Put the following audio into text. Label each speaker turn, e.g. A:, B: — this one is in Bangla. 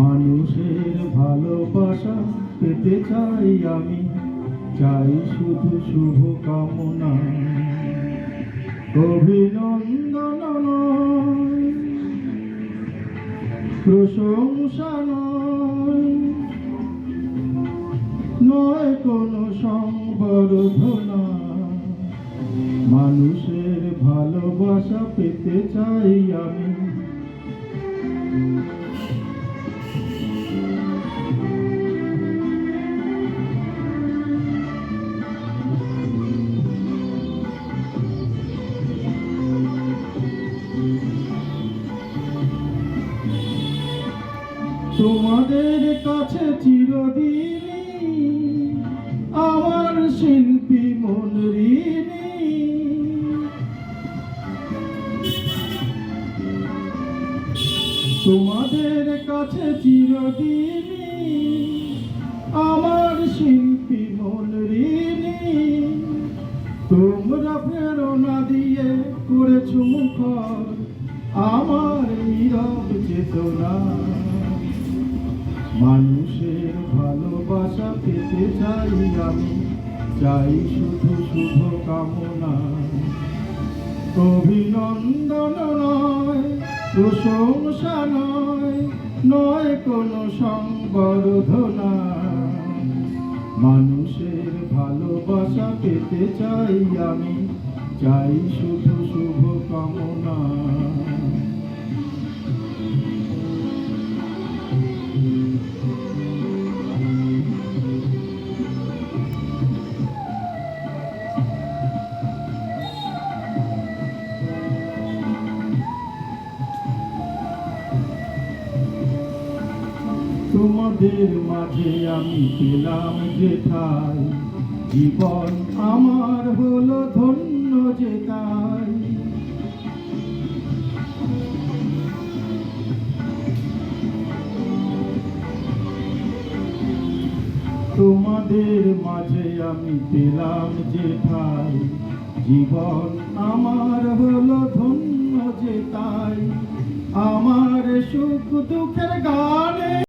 A: মানুষের ভালোবাসা পেতে চাই আমি, চাই শুধু শুভ কামনা, অভিনন্দন নয়, প্রশংসা নয়, নয় কোনো সংবর্ধনা। মানুষের ভালোবাসা পেতে চাই আমি। তোমাদের কাছে চিরদিনই আমার শিল্পী মন ঋণী। তোমাদের কাছে চিরদিনই আমার শিল্পী মন ঋণী। তোমরা প্রেরণা দিয়ে করেছো মুখর আমার নীরব চেতনা। মানুষের ভালোবাসা পেতে চাই আমি, চাই শুধু শুভ কামনা, অভিনন্দন নয়, প্রশংসা নয়, নয় কোনো সংবর্ধনা। মানুষের ভালোবাসা পেতে চাই আমি, চাই শুধু শুভ কামনা। তোমাদের মাঝে আমি পেলাম যে ঠাই, জীবন আমার হলো ধন্য যে তাই। তোমাদের মাঝে আমি পেলাম যে ঠাই, জীবন আমার হলো ধন্য যে তাই। আমার সুখ দুঃখের গানে